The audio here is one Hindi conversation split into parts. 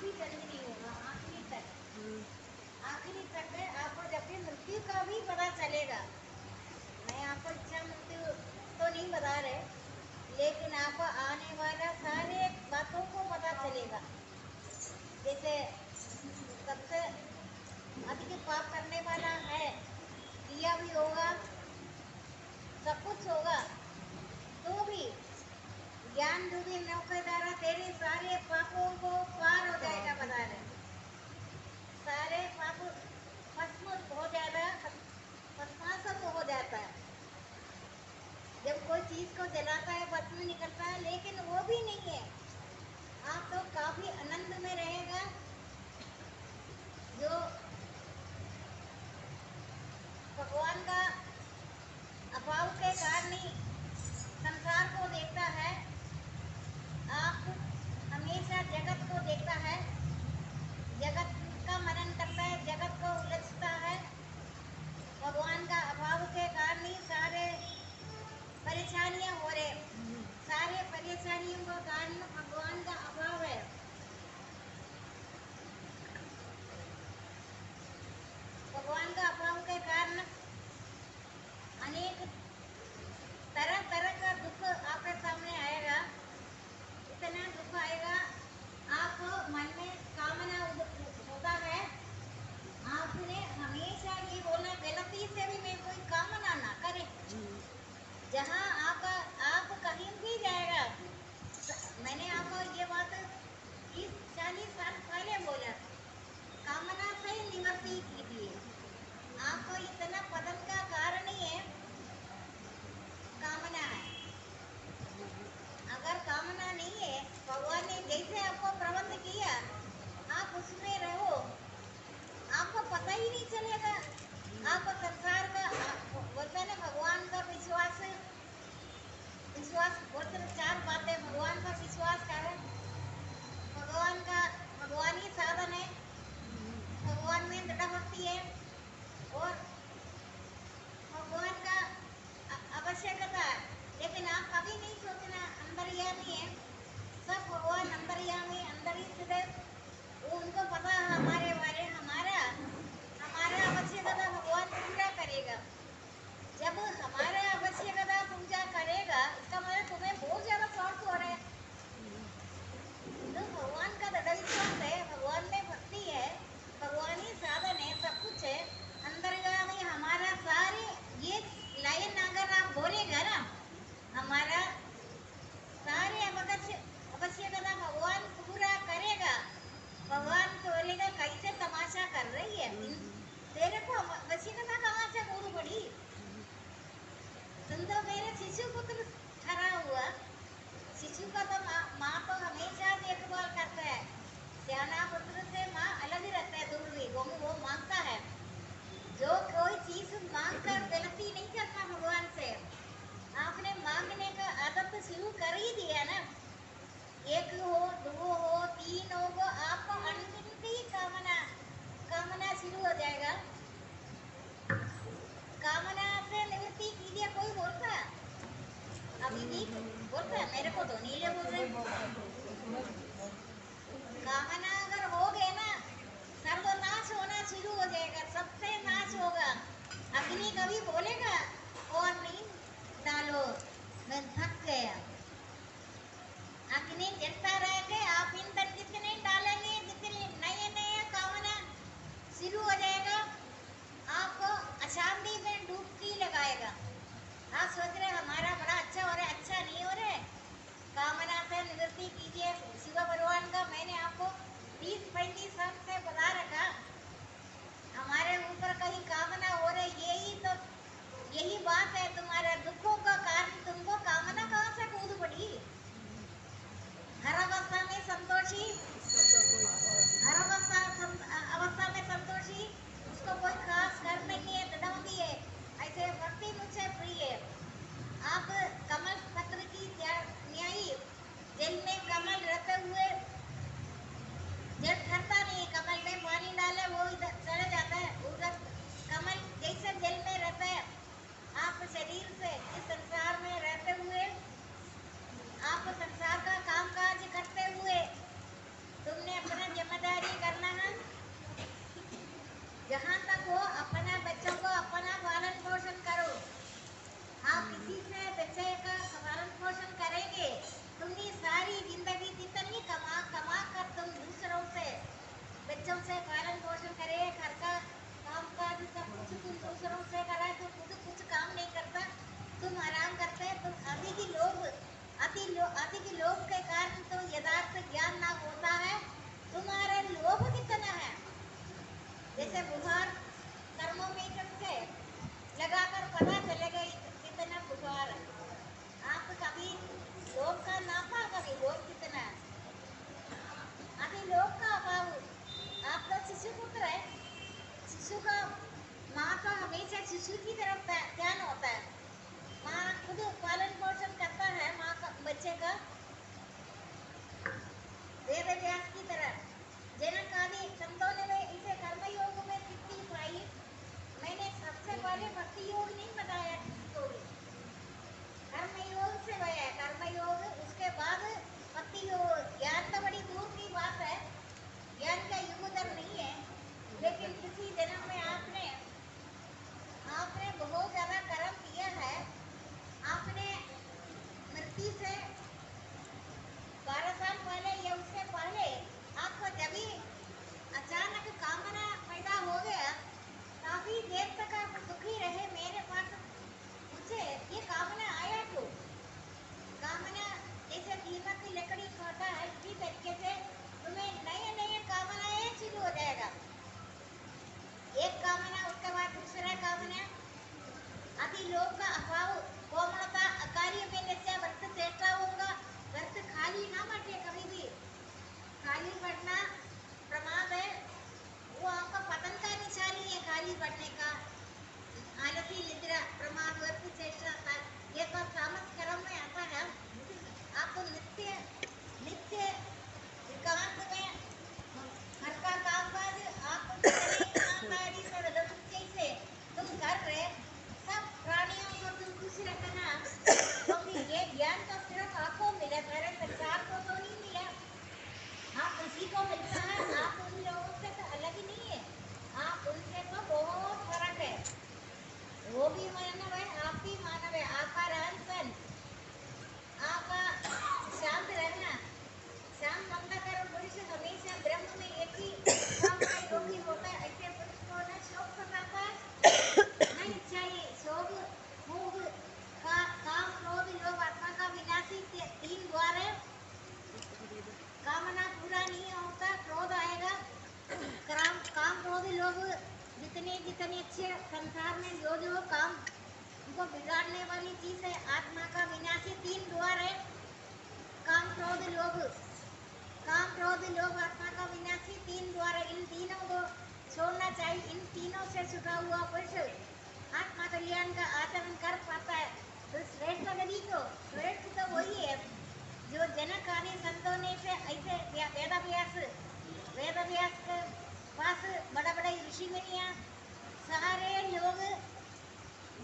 भी जल्द नहीं होगा, आखिरी तक। आखिरी तक है, आपको जब भी मृत्यु का भी पता चलेगा। मैं आपको इच्छा मृत्यु तो नहीं बता रहे, लेकिन आपको आने वाला सारे बातों को पता चलेगा। जैसे सबसे अधिक पाप करने वाला है, दिया भी होगा, सब कुछ होगा, तो भी ज्ञान रूपी नौके द्वारा तेरे सारे पापों को पार हो जाएगा। बता रहे सारे पाप भस्म हो जाएगा, भस्मासुर हो जाता है। जब कोई चीज को जलाता है भस्म निकलता है, लेकिन वो भी नहीं है। आप तो काफी आनंद में रहेगा। जो भगवान का अभाव के कारण ही संसार को देखता है, आप हमेशा जगत को देखता है, जगत का मनन करता है, जगत को उलझता है। भगवान का अभाव के कारण ही सारे परेशानियां हो रहे, सारे परेशानियों का कारण भगवान का अभाव है। भगवान का अभाव के कारण अनेक तरह तरह का दुख आपके सामने आएगा। इतना दुख आएगा, आप मन में कामना होता है। आपने हमेशा ये बोलना, गलती से भी मैं कोई कामना ना करे। जहाँ आप कहीं भी जाएगा, मैंने आपको ये बात 30-40 साल पहले बोला, कामना से निवृत्ति कीजिए। आपको इतना पतन का कारण ही है कामना है। अगर कामना नहीं है, भगवान ने जैसे आपको प्रबंध किया, आप उसमें रहो, आपको पता ही नहीं चलेगा। आपको संसार का बोलते हैं ना, भगवान का विश्वास बोलते हैं 4 बातें। भगवान का विश्वास करें, भगवान ही साधन है, भगवान में दृढ़ भक्ति है, और भगवान का आवश्यकता है। लेकिन आप कभी नहीं सोचना अंतर्यामी है, सब भगवान अंतर्यामी अंदर ही स्थित है। वो उनको पता है हमारे बारे, हमारा आवश्यकता भगवान पूरा करेगा। जब हमारा आवश्यकता पूजा करेगा, इसका मतलब तुम्हें बहुत ज्यादा स्वार्थ हो रहा है। तो भगवान का दृढ़ विश्वास है, भगवान में भक्ति है, भगवान ही साधन है, सब कुछ है। अंतर्गामी हमारा सारे ये लाइन अगर आप बोलेगा ना, हमारा सारे आवश्यकता भगवान पूरा करेगा। भगवान तो बोलेगा कैसे तमाशा कर रही है, तेरे को आवश्यकता कहाँ से पूरी पड़ी। तुम तो मेरे शिशु पुत्र ठहरा हुआ। शिशु का तो माँ तो हमेशा देखभाल करता है। सियाना पुत्र से माँ अलग ही रहता है, दूर भी वो मांगता है। जो कोई चीज मांग कर गलती नहीं करना भगवान से। आपने मांगने का आदत शुरू कर ही दिया ना, 1 हो 2 हो 3 हो, आपको अनगिनती कामना शुरू हो जाएगा। कामना से निवृत्ति कीजिए। कोई बोलता है अभी भी बोलता है, मेरे को तो नीले बोल रहे। कामना अगर हो गए ना, सर्वनाश होना शुरू हो जाएगा, सबसे नाश होगा। अग्नि कभी बोलेगा और नहीं डालो, मैं थक गया। अग्नि जलता रहेगा, आप ईंधन जितने डालेंगे, जितनी नए कामना शुरू हो जाएगा, आपको अशांति में डुबकी लगाएगा। आप सोच रहे हमारा बड़ा अच्छा हो रहा है, अच्छा नहीं हो रहा है। कामना से निवृत्ति शिशु का माँ का हमेशा शिशु की तरफ ध्यान होता है। माँ खुद पालन पोषण करता है माँ का बच्चे का वेद व्यास की तरह। जनक आदि संतों ने इसे कर्मयोग में सिद्धि पाई। मैंने सबसे पहले भक्ति योग नहीं बताया किसी को भी, कर्मयोग से गया कर्मयोग, उसके बाद भक्ति योग। ज्ञान तो बड़ी दूर की बात है, ज्ञान का युग उधर नहीं है, लेकिन किसी जन्म में आपने बहुत ज्यादा कर्म किया है। आपने मृत्यु से 12 साल पहले या उससे पहले आपको जब भी अचानक कामना पैदा हो गया, काफी देर तक आप दुखी रहे, मेरे पास मुझे ये कामना आया क्यों? कामना जैसे दीमक की लकड़ी खाता है, इसी तरीके से तुम्हें नए नए कामनाएं शुरू हो जाएगा। एक कामना, उसके बाद दूसरा कामना। अति लोभ का अभाव, कोमलता, अकार्य में निश्चय, व्रत चेष्टा होगा, व्रत खाली ना बैठे कभी भी। खाली बैठना प्रमाद है, वो आपका पतन का निशानी है। खाली बैठने का आलसी निद्रा प्रमाद, व्रत चेष्टा था, ये सब तामस कर्म में आता है। आपको नित्य नित्य एकांत में घर का कामकाज आप कितने ईमानदारी से जैसे तुम कर रहे, सब प्राणियों को तुम खुश रखना, क्योंकि ये ज्ञान तो सिर्फ आपको मिला, सारे संसार को तो नहीं मिला। आप उसी को मिलता है, आप उन लोगों से तो अलग ही नहीं है, आप उनसे तो बहुत फर्क है। वो भी मानव है, आप भी मानव है। आपका रहन सहन, आपका शांत रहना, शांत मंगलाकर पुरुष हमेशा ब्रह्म में एक ही काम का योगी होता है। ऐसे पुरुष को न शोक सताता न इच्छा, ये शोक मोह का काम क्रोध लोभ आत्मा का विनाशी तीन द्वार है। कामना पूरा नहीं होता, क्रोध आएगा। काम क्रोध लोभ जितने जितने अच्छे संसार में जो काम उनको बिगाड़ने वाली चीज है, आत्मा का विनाशी तीन द्वार है। काम क्रोध लोभ, काम क्रोध लोभ आत्मा का विनाशी तीन द्वार है। इन तीनों को छोड़ना चाहिए। इन तीनों से छुटा हुआ पुरुष आत्मा कल्याण का आचरण कर पाता है। तो श्रेष्ठ गति तो श्रेष्ठ तो वही है जो जनक आदि संतों ने से ऐसे वेद व्यास के पास बड़ा बड़ा ऋषि मुनियां सारे लोग,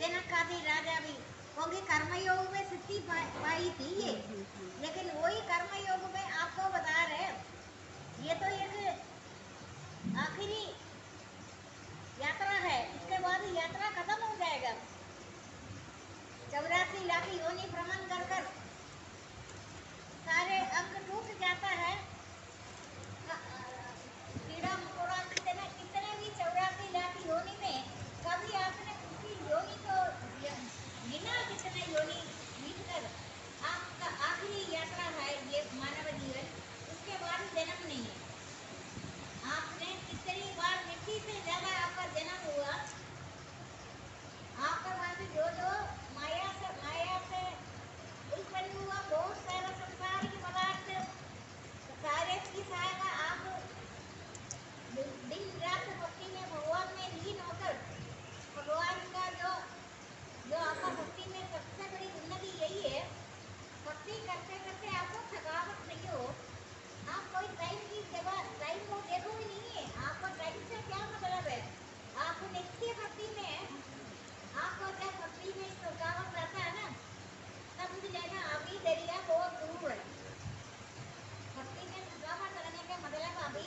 जनक आदि राजा भी, क्योंकि कर्मयोग में सिद्धि पाई थी ये। लेकिन वही कर्मयोग में आपको बता रहे, ये तो एक आखिरी यात्रा है, इसके बाद यात्रा खत्म हो जाएगा। 84 लाख योनि भ्रमण कर कर सारे अंग टूट जाता है। कीड़ा मकोड़ा कितने भी 84 लाख योनि में कभी आपने किसी योनि को गिना? कितने योनि बीतकर आपका आखिरी यात्रा है ये मानव जीवन, उसके बाद जन्म नहीं है। आपने कितनी बार मिट्टी से ज्यादा आपका जन्म हुआ, आपका पास जो माया से उत्पन्न हुआ बहुत सारा संसारिक पदार्थ, सारे की सारा आप दिन रात भक्ति में भगवान में लीन होकर, भगवान का जो आपका भक्ति में सबसे बड़ी उन्नति यही है, भक्ति करते करते आपको थकावट नहीं हो। आप कोई टाइम की जगह टाइम को देखो ही नहीं है, आपको टाइम से क्या मतलब है। आप नित्य भक्ति में, आपको जब भक्ति में थकावट रहता है ना, समझ लेना अभी दरिया बहुत दूर है। भक्ति में थकावट रहने का मतलब अभी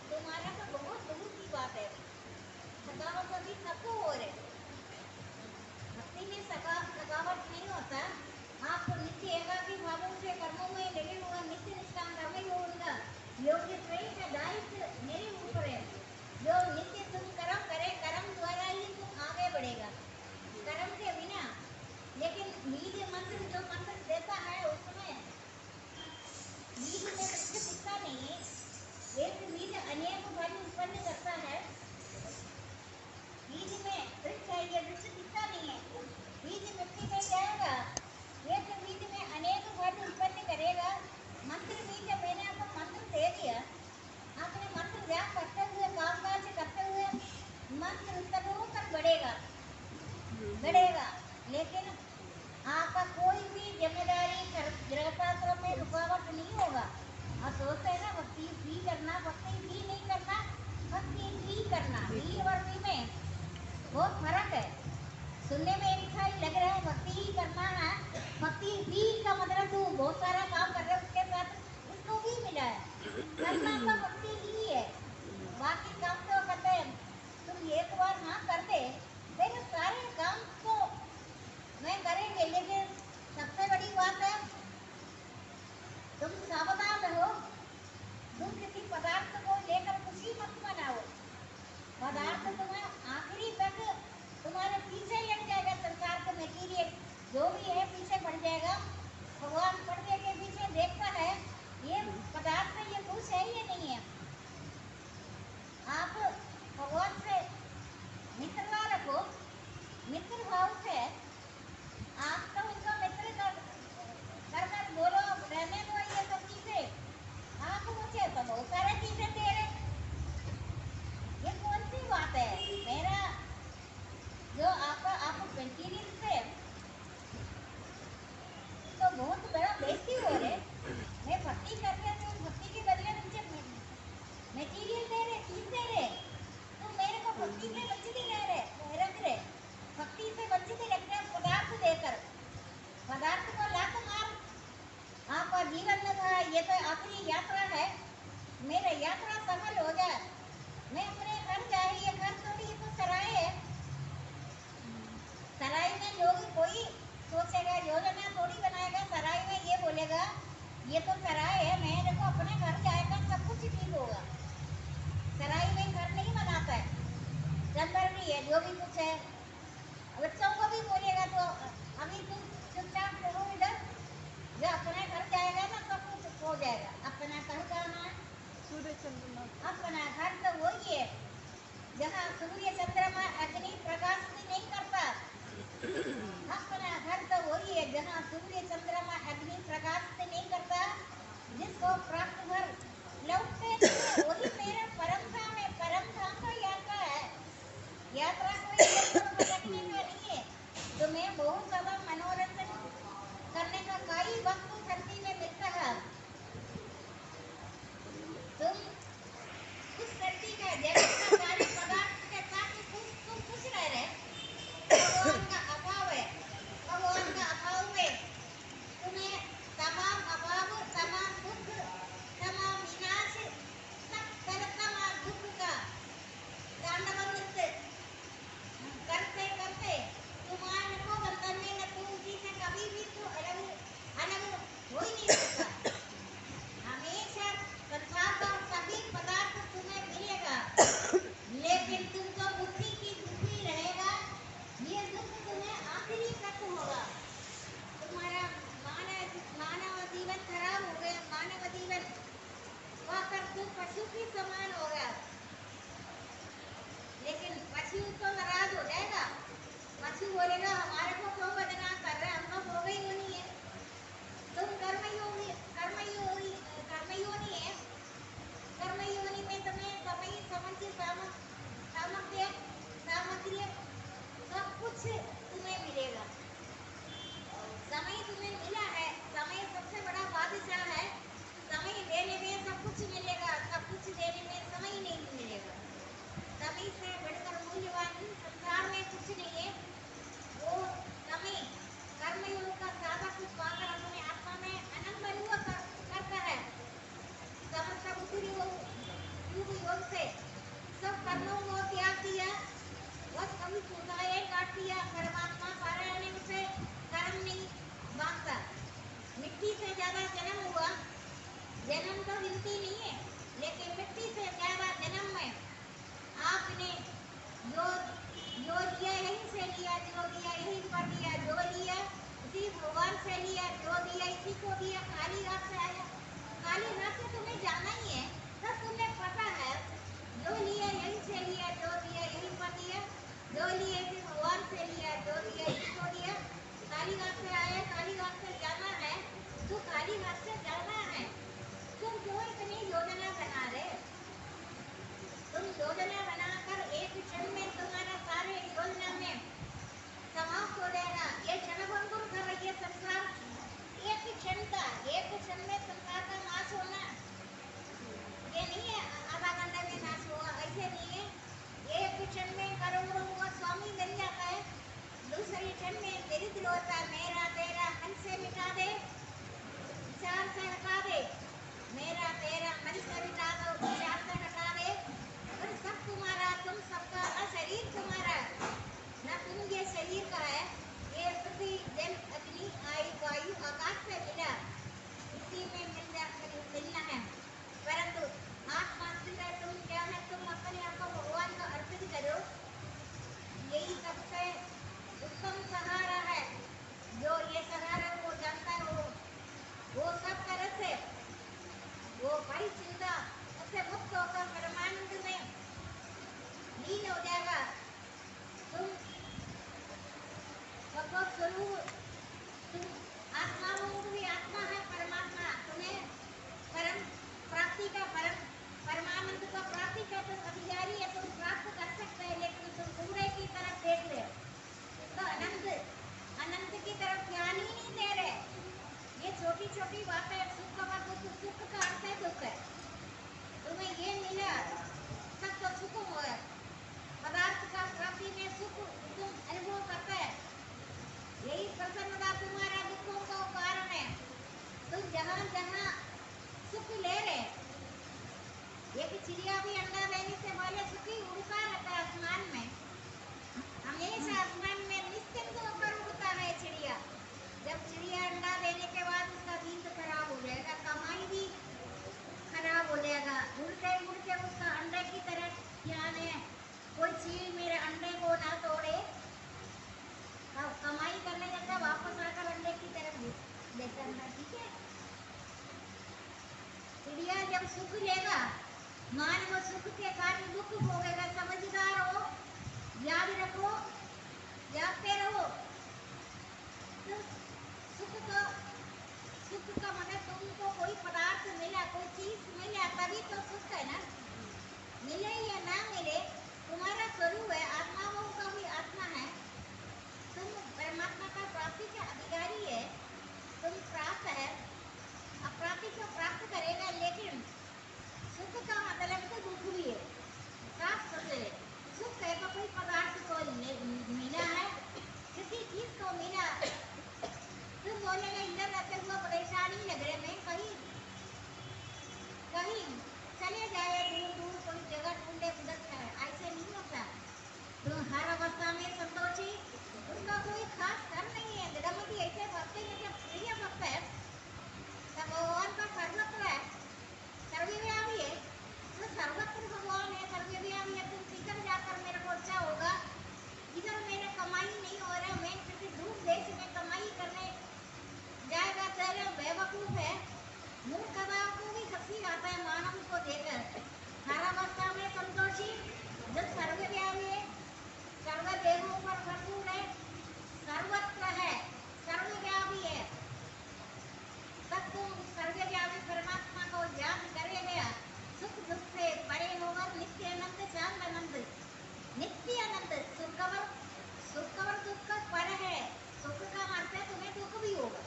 तुम्हारा तो बहुत दूर की बात है। थकावट अभी सबको हो रहे, भक्ति में थकावट नहीं होता। आप नित्य एकाग्र भावों से कर्मों में लगे हुए, नित्य निष्काम कर्म योगा योग्य श्रेष्ठ दायित्व मेरे ऊपर है। जो नित्य तुम कर्म करे, कर्म द्वारा ही तुम आगे बढ़ेगा, कर्म के बिना। लेकिन बीज मंत्र जो मंत्र देता है उसमें बीज में वृक्ष दिखता नहीं है, एक बीज अनेक फल उत्पन्न करता है। बीज में वृक्ष है, ये वृक्ष दिखता नहीं है, बीज मिट्टी में जाएगा, एक बीज में अनेक फल उत्पन्न करेगा। मेरा यात्रा सफल हो जाए, मैं अपने घर जाए। ये घर थोड़ी, ये तो सराय है। सराय में लोग कोई सोचेगा, योजना थोड़ी बनाएगा सराय में, ये बोलेगा ये तो सराय है, मैं देखो अपने घर जाएगा सब कुछ ठीक होगा। सराय में घर नहीं बनाता है, टेम्पररी है जो भी कुछ है। बच्चों को भी बोलेगा तो अभी तुम चुपचाप रहो इधर, जो अपने घर जाएगा ना सब कुछ हो जाएगा। अपना घर कहाँ है? सूर्य चंद्रमा। अपना घर तो वही है जहाँ सूर्य चंद्रमा अग्नि प्रकाश नहीं करता। अपना घर तो वही है जहाँ सूर्य चंद्रमा अग्नि प्रकाश नहीं करता। जिसको प्राप्त घर लौटते नहीं, वही मेरा परम धाम है। परम धाम तो यात्रा है, यात्रा कोई भटकने का नहीं है। तो मैं बहुत ज्यादा मनोरंजन करने का कई वक्त धरती में मिलता है। तुम उस धरती का जगत का सारे पदार्थ के साथ तुम खुश रह रहे। भगवान का अभाव है, भगवान का अभाव में तुम्हें तमाम अभाव, तमाम दुख, तमाम विनाश, सब तमाम दुख का तांडव नृत्य करते करते तुम्हारे को बंधन में न तुम जी से कभी भी तो अलग हो ही नहीं सकता। हमेशा संसार का सभी पदार्थ तुम्हें मिलेगा, लेकिन तुमको बुद्धि की दुखी रहेगा। ये दुख तुम्हें आखिरी तक होगा। तुम्हारा मानव जीवन खराब हो गया, मानव जीवन पाकर तुम पशु के समान होगा। लेकिन पशु तो नाराज हो जाएगा, पशु बोलेगा हमारे को क्यों बदनाम कर रहे हैं, हम लोग हो गई नहीं है। तुम कर्मयोगी है। कर्मयोगी में तुम्हें समय समझ सामग्री सब कुछ तुम्हें मिलेगा। समय तुम्हें मिला है, समय सबसे बड़ा बादशाह है। समय देने में सब कुछ मिलेगा, सब कुछ देने में समय नहीं मिलेगा। समय से बढ़कर मूल्यवान संसार में कुछ नहीं है। वो समय कर्मयोग का साधक पाकर अपने आत्मा में आनंद अनुभव करता है। समस्त बुद्धि योग से सब कर्मों को त्याग दिया, बस कभी सुधाए काट दिया। परमात्मा पारायण से कर्म नहीं बांधता। मिट्टी से ज्यादा जन्म हुआ, जन्म तो गिनती नहीं है, लेकिन मिट्टी से ज्यादा जन्म में आपने जो लिया यहीं से लिया, जो दिया यहीं पर दिया, जो लिया उसी भगवान से लिया, जो दिया इसी को दिया। काली घाट से आया, काली घाट से तुम्हें जाना ही है, तब तुम्हें पता है जो लिया यहीं से लिया, जो दिया यहीं पर दिया, जो लिया इसी भगवान से लिया, जो दिया इसी को दिया। काली घाट से आया, काली घाट से जाना है, तो काली घाट से जाना है। तुम क्यों इतनी योजना बना रहे? तुम योजना बनाकर एक क्षण में तुम्हारा सारे योजना में समाप्त हो जाएगा। ये क्षणभंगुर कर रही है संसार। एक क्षण का, एक क्षण में संसार का नाश होना ये नहीं है आधा घंटे में नाश होगा, ऐसे नहीं है। एक क्षण में करोड़ों का स्वामी बन जाता है, दूसरे क्षण में दरिद्र होता है। मेरा तेरा मन से मिटा दे, विचार से हटा दे। मेरा तेरा मन से मिटा दो, विचार से हटा दे। और सब तुम्हारा, तुम सबका, न शरीर तुम्हारा न तुम ये शरीर का है। ये पृथ्वी जल अग्नि वायु आकाश से मिला, इसी में मिलना है। परंतु आत्मा तुम क्या है? तुम अपने आप को भगवान को अर्पित करो। यही सबसे उत्तम सहारा है। जो ये सहारा वो जानता है, वो सब तरह से वो बड़ी चिंता उससे मुक्त होकर परमानंद में लीन हो जाएगा। तुम भगवत स्वरूप, तुम आत्मा हो, भी आत्मा है परमात्मा। तुम्हें परम प्राप्ति का, परमानंद का प्राप्ति का तो अधिकारी है, तुम प्राप्त कर सकते हैं। लेकिन तुम पूरे की तरफ देख रहे हो, तो अनंत की तरफ ध्यान ही नहीं दे रहे। ये छोटी छोटी बातें, सुख का दुख, सुख का अर्थ है दुख है। तुम्हें ये मिला सब तो सुख हुआ, पदार्थ का प्राप्ति में सुख तुम अनुभव करते हैं। यही प्रसन्नता तुम्हारा दुखों का कारण है। तुम जहाँ जहाँ सुख ले रहे, चिड़िया भी अंडा देने से पहले सुखी उड़ता रहता है आसमान में, हमेशा आसमान में निश्चिंत होकर उड़ता है चिड़िया। जब चिड़िया अंडा देने के बाद उसका नींद खराब हो जाएगा, कमाई भी खराब हो जाएगा। उड़ते उड़ते उसका अंडे की तरफ ध्यान है, कोई चील मेरे अंडे को ना तोड़े, तब कमाई करने जाता वापस आकर अंडे की तरफ देता है। ठीक है, चिड़िया जब सुख लेगा, मानव सुख के कारण दुख भोगेगा। समझदार हो, याद रखो, जागते रहो। तो सुख का मतलब तुमको कोई पदार्थ मिला, कोई चीज मिला तभी तो सुख है ना। मिले या ना मिले, तुम्हारा स्वरूप है, आत्माओं का भी आत्मा है, तुम परमात्मा का प्राप्ति के अधिकारी है, तुम प्राप्त है, प्राप्ति को प्राप्त करेगा। लेकिन सुख का मतलब तो दुख भी है, साफ समझे। सुख है तो कोई पदार्थ को मिला है, किसी चीज को मिला, तुम बोलेगा इधर रहते हुए परेशानी नगरे में कहीं कहीं चले जाए, दूर दूर कोई जगह ढूंढे उधर है, ऐसे नहीं होता। तो हर अवस्था में संतोषी, उसका कोई खास कर नहीं है। जगमती ऐसे भक्ति में जब प्रिय भक्त है, तब भगवान का सर्वत्र है, सर्वव्यापी है, तो सर्वत्र भगवान है, सर्वव्यापी है। तुम किधर जाकर मेरे को अच्छा होगा, इधर मेरे कमाई नहीं हो रहा, मैं किसी दूर देश में कमाई करने जाएगा, तेरे बेवकूफ है। मूर्खताओं को भी हंसी आता है मानव को देखकर। हर अवस्था में संतोषी, जो सर्वव्यापी है, सर्व देवों पर भरपूर है, सर्वत्र है, सर्वव्यापी है, तब तुम सर्वव्यापी परमात्मा को याद करेगा। सुख दुख से परे होकर नित्य आनंद, शांत आनंद, नित्य आनंद। सुख और दुख का पर है। सुख का अर्थ है तुम्हें दुख भी होगा,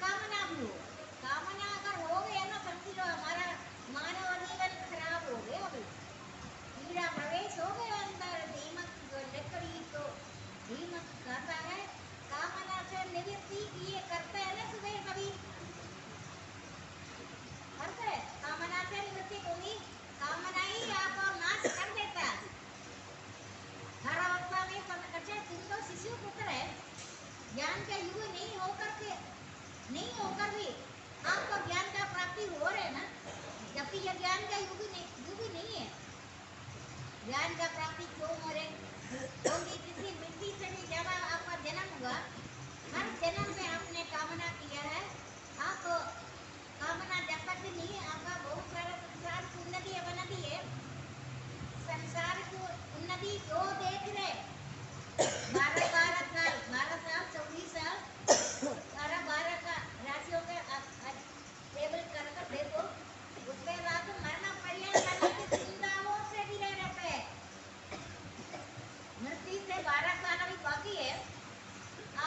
कामना भी होगा। कामना अगर हो गया ना, समझ लो हमारा मानव जीवन खराब हो गया, अभी कीड़ा प्रवेश हो गया अंदर, दीमक लकड़ी को दीमक खाता है। कामना से निवृत्ति किए करते हैं ना, सुबह कभी करते हैं, कामना से निवृत्ति होगी, कामना ही आपको नाश कर देता है। हर अवस्था में अच्छा, तुम तो शिशु पुत्र है, ज्ञान का युग नहीं होकर भी आपको ज्ञान का प्राप्ति हो रहा है ना, जबकि यह ज्ञान का युग नहीं है। ज्ञान का प्राप्ति क्यों हो रहे? क्योंकि किसी मिट्टी से भी जब आपका जन्म हुआ, हर जन्म में आपने कामना किया है। आप कामना जब तक नहीं, आपका बहुत सारा संसार की उन्नति बनती है। संसार की उन्नति जो देख रहे 12 साल 24 साल 12 का राशियों के टेबल कर देखो, उसके बाद मरना पर्यंत चिंताओं से घिरे रहते हैं। मृत्यु से 12 साल अभी बाकी है।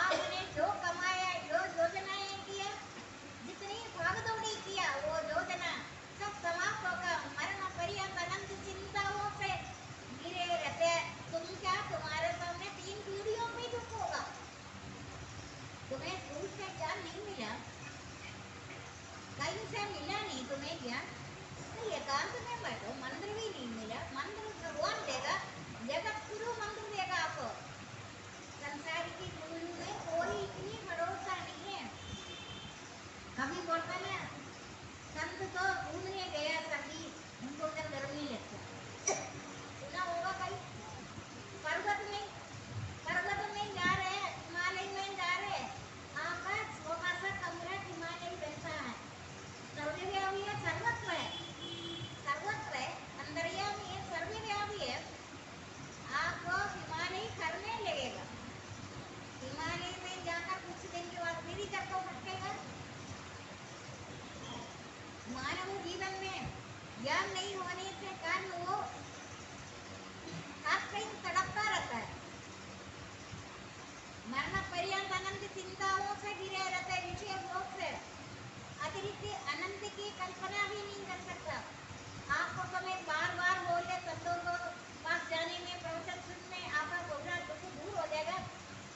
आपने जो कमाया, जो योजनाएं किया, जितनी भागदौड़ी किया, वो योजना सब समाप्त होगा। मरण पर्यंत अनंत चिंताओं से घिरे रहते हैं। तुम क्या, तुम्हारे सामने 3 पीढ़ियों में दुख होगा। तुम्हें स्कूल से ज्ञान नहीं मिला, कहीं से मिला नहीं तुम्हें ज्ञान, तो एकांत में बैठो। मंत्र भी नहीं मिला, मंत्र भगवान देगा, जगत गुरु मंत्र देगा आपको। संसार की गुरु में कोई इतनी भरोसा नहीं है। कभी बोलता ना, संत तो घूमने गया सर्दी, उनको उधर गर्मी लगता, सुना होगा कहीं? पर्वत में जा रहे हैं, हिमालय में जा रहे हैं, आपका छोटा सा कमरा हिमालय बैठा है। सर्वव्यापी है, सर्वत्र है, अंतर्यामी है, सर्वव्यापी है। आपको हिमालय करने लगेगा। हिमालय में जाकर कुछ दिन के बाद फिर इधर को भटकेगा। मानव जीवन में ज्ञान नहीं होने के कारण वो कहीं तड़पता रहता है। मरण पर्यंत अनंत चिंताओं से घिरे रहते हैं, विषय भोग से अतिरिक्त अनंत की कल्पना भी नहीं कर सकता। आपको तो मैं बार बार बोले, संतों को पास जाने में, प्रवचन सुनने, आपका बोलना दुख दूर हो जाएगा।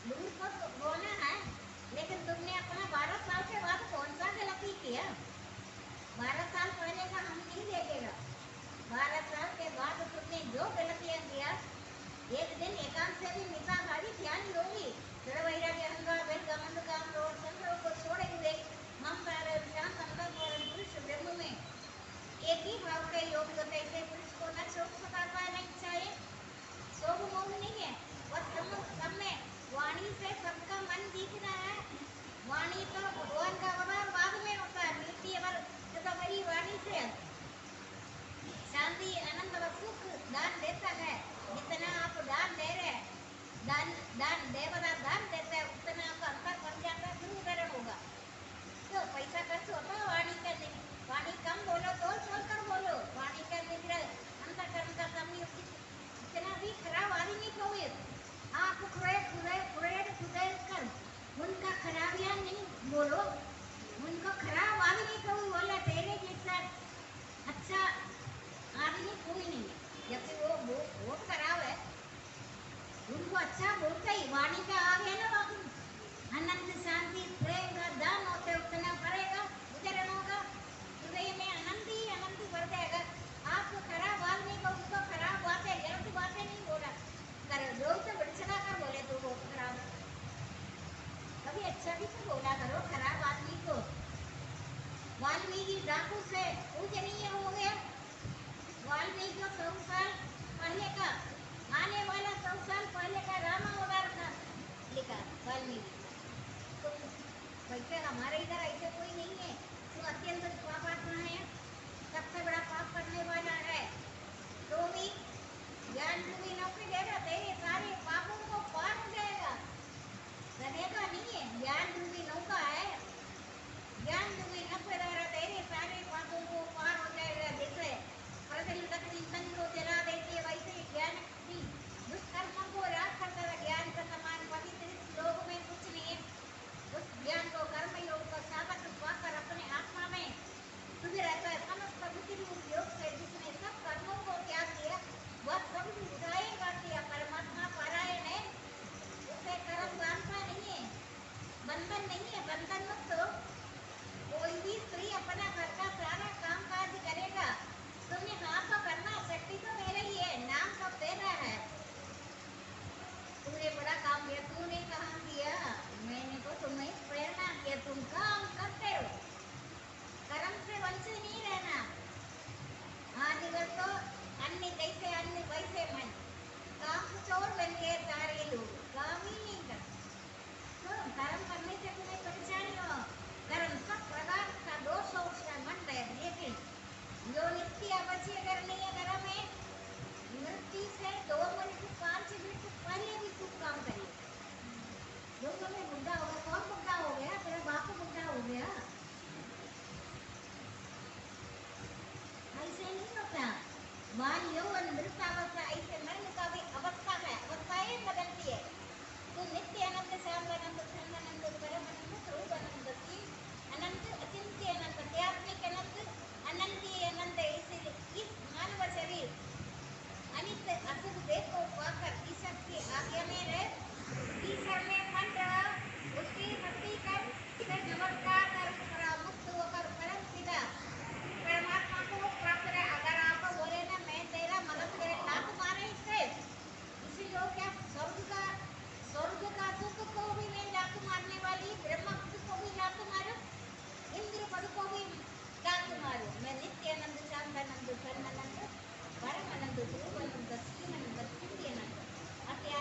दूर को होना है, लेकिन तुमने अपना 12 साल के बाद कौन सा गलती किया? 12 साल पहले का हम नहीं देखेगा। 12 साल के बाद तुमने जो गलतियां किया, एक दिन एकांत से भी मिटा गाड़ी ध्यान दोगी। जड़वैरा के अंदर वेल गमन काम रोड संग्रह को छोड़े हुए ममता शांत अंदर पुरुष ब्रह्म में एक ही भाव के योग होते से पुरुष को न शोक सताता नहीं चाहिए, शोक मोह नहीं है। बस सब में वाणी से सबका मन जीतना है। वाणी तो भगवान का अवतार बाद में होता है, मीठी अवर तो मेरी वाणी से शांति आनंद व सुख दान देता है। जितना आप दान दे रहे हैं, दान देवता दान देता है, उतना आपका अंतर बन जाता है, फिर उदाहरण होगा। तो पैसा खर्च होता है वाणी का नहीं, वाणी कम बोलो तो छोड़कर बोलो। वाणी का निग्रह अंतःकरण का कमी इतना भी खराब आदमी को है। आप खुदे कर उनका खराबियां नहीं बोलो, उनको खराब आदमी को भी बोला तेरे जैसा अच्छा आदमी कोई नहीं है। जबकि वो बहुत खराब है, उनको अच्छा बोलते ही वाणी का आ गया ना बाबू, अनंत शांति प्रेम का दान होते उतना पड़ेगा, उदाहरण होगा, हृदय में आनंद ही आनंद भर जाएगा। आपको खराब आदमी को उसको खराब बातें गलत बातें नहीं बोला करो, लोग तो बड़चना कर बोले तो बहुत खराब है, कभी अच्छा भी तो बोला करो खराब आदमी को। वाल्मीकि डाकू से पूजनीय हो गया। वाल्मीकि को 100 साल पहले का, आने वाला 100 साल पहले का राम अवतार था लिखा वाल्मीकि। तो वैसे हमारे इधर ऐसे कोई नहीं है, तो अत्यंत पापात्मा है, सबसे बड़ा पाप करने वाला है। तो भी ज्ञान रूपी नौकरी देगा, तेरे सारे पापों को पार हो जाएगा, रहेगा नहीं है। ज्ञान रूपी नौका है, ज्ञान रूपी नौका द्वारा तेरे सारे पापों को पार हो जाएगा। जैसे प्रतिदिन लकड़ी सन को जला देती है, वैसे ज्ञान की दुष्कर्मों को राख कर देगा। ज्ञान का समान पवित्र इस लोक में कुछ नहीं है। उस ज्ञान को कर्म योग को साधक पाकर अपने आत्मा में शुद्ध रहता है। समस्त बुद्धि रूप योग से जिसने सब कर्मों को त्याग दिया, वह सब उठाएगा किया परमात्मा परायण है, उसे कर्म बांधता नहीं है, बंधन नहीं है। बंधन मुक्त हो, कोई भी स्त्री अपना घर का सारा काम काज करेगा, तुमने हाँ तो करना, शक्ति तो मेरे ही है, नाम सब तेरा है। तूने बड़ा काम किया, तूने कहाँ किया, मैंने तो तुम्हें प्रेरणा किया, तुम काम करते हो, कर्म से वंचित नहीं रहना। आजकल तो अन्य जैसे अन्य वैसे मन, काम चोर बन गए सारे लोग, काम ही नहीं करते। तो कर्म करने से तुम्हें परेशानी हो, कर्म सब प्रकार का दोष हो उसका मन है। लेकिन जो नित्य अवश्य करनी है कर्म है, मृत्यु से 2 मिनट 5 मिनट पहले भी कुछ काम करिए। जो तुम्हें बुढ़ा हो गया, कौन बुढ़ा हो गया, तेरा बाप बुढ़ा हो गया, ऐसे नहीं होता। बाल यौवन मृतावस्था, ऐसे मरने का भी अवस्था है, अवस्थाएं बदलती है। तो नित्य आनंद शांत आनंद